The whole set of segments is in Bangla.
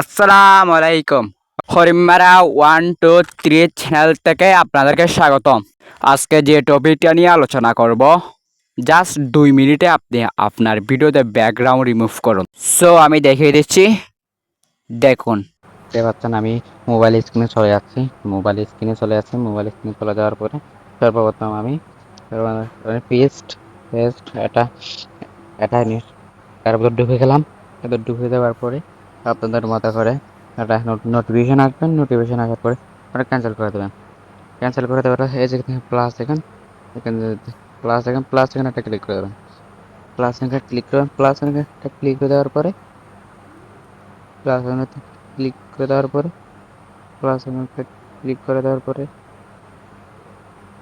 আসসালামু আলাইকুম। হরিমারা 1 2 3 চ্যানেল থেকে আপনাদেরকে স্বাগতম। আজকে যে টপিকটা নিয়ে আলোচনা করব, জাস্ট 2 মিনিটে আপনি আপনার ভিডিওতে ব্যাকগ্রাউন্ড রিমুভ করুন। সো আমি দেখিয়ে দিচ্ছি, দেখুন। দেখতে পাচ্ছেন আমি মোবাইল স্ক্রিনে চলে যাচ্ছি। মোবাইল স্ক্রিনে চলে যাওয়ার পরে সর্বপ্রথম আমি পেস্ট এটা এটা তার ভিতর ঢুকে গেলাম। এবার ঢুকে যাওয়ার পরে আপনাদের মতো করে একটা নোটিফিকেশন আসবেন। নোটিফিকেশন আসার পরে ওটা ক্যান্সেল করে দেবেন। ক্যান্সেল করে দেওয়ার এই যে প্লাস এখানে এখানে প্লাস এখানে একটা ক্লিক করে দেবেন। প্লাস এখানে ক্লিক করবেন। প্লাস এখানে একটা ক্লিক করে দেওয়ার পরে প্লাস এখানে ক্লিক করে দেওয়ার পরে প্লাস এখানে ক্লিক করে দেওয়ার পরে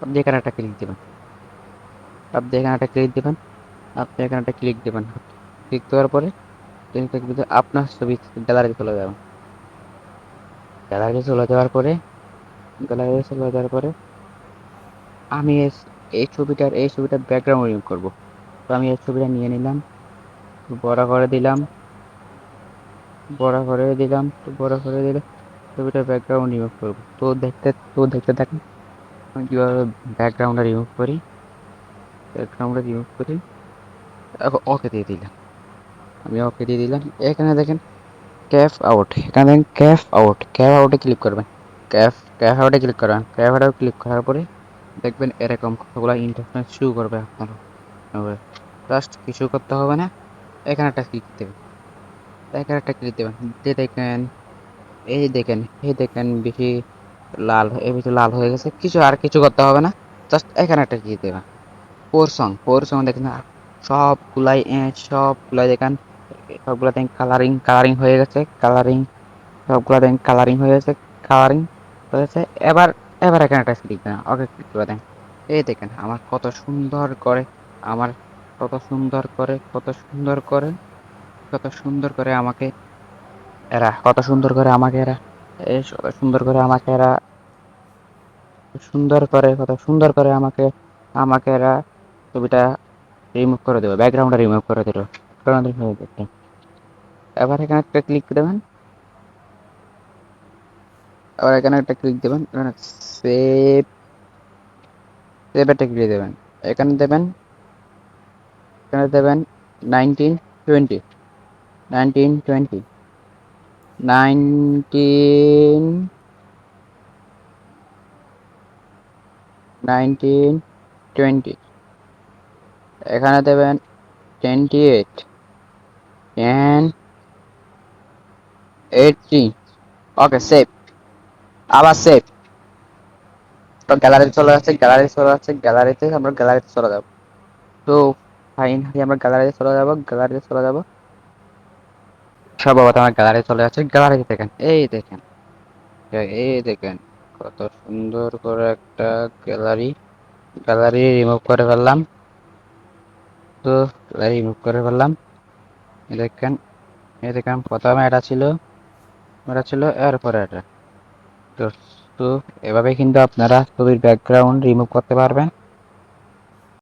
আপনি এখানে একটা ক্লিক দেবেন। আপনি এখানে একটা ক্লিক দেবেন। আপনি এখানে একটা ক্লিক দেবেন। ক্লিক দেওয়ার পরে আপনার ছবি গ্যালারিতে চলে যাবেন। গ্যালারিতে চলে যাওয়ার পরে গ্যালারিতে চলে যাওয়ার পরে আমি এই ছবিটার ব্যাকগ্রাউন্ড রিমুভ করব। তো আমি এই ছবিটা নিয়ে নিলাম, বড় করে দিলাম, বড় করে দিলে ছবিটার ব্যাকগ্রাউন্ড রিমুভ করব। তো দেখতে থাকুন আমি কীভাবে ব্যাকগ্রাউন্ডটা রিমুভ করি। ওকে দিয়ে দিলাম। আমি ওকে দিয়ে দিলাম। এখানে দেখেন ক্যাফ আউটে ক্লিক করবেন। ক্যাফ আউটে ক্লিক করবেন। ক্যাফ আউটে ক্লিক করার পরে দেখবেন এরকম কতগুলো ইন্টারফেস শুরু করবে আপনার। জাস্ট কিছু করতে হবে না, এখানে একটা ক্লিক দেবেন। দিয়ে দেখেন বেশি লাল হয়ে গেছে। কিছু করতে হবে না, জাস্ট এখানে একটা ক্লিক দেবেন। ফোর সং দেখেন সবগুলাই দেখেন, সবগুলা দেখেন কালারিং হয়ে গেছে। কালারিং হয়েছে। এবার এবার এখানে একটা ক্লিক দেন। ওকে ক্লিক করে দেন। এই দেখেন আমার আমার কত সুন্দর করে আমাকে এরা কত সুন্দর করে আমাকে এরা এই সুন্দর করে আমাকে এরা কত সুন্দর করে আমাকে এরা ছবিটা রিমুভ করে দেবে, ব্যাকগ্রাউন্ডটা রিমুভ করে দিল। এবার এখানে একটা ক্লিক দেবেন। আবার এখানে একটা ক্লিক দেবেন। এখানে সেভ সেভ একটা ক্লিক দেবেন। এখানে দেবেন এখানে দেবেন 1920 1920 1920 এখানে দেবেন 28 10 80। Okay save. আবার সেভ। তো গ্যালারিতে আমরা গ্যালারিতে চলে যাব। তো ফাইনালি আমরা গ্যালারিতে চলে যাব। সর্বপ্রথম আমরা গ্যালারি চলে যাচ্ছি। গ্যালারিতে দেখেন, এই দেখেন কত সুন্দর করে একটা গ্যালারি রিমুভ করে ফেললাম। তো গ্যালারি রিমুভ করে ফেললাম। এই দেখেন প্রথমে এটা ছিল এরপরে এটা। তো তো এভাবে কিন্তু আপনারা ছবির ব্যাকগ্রাউন্ড রিমুভ করতে পারবেন।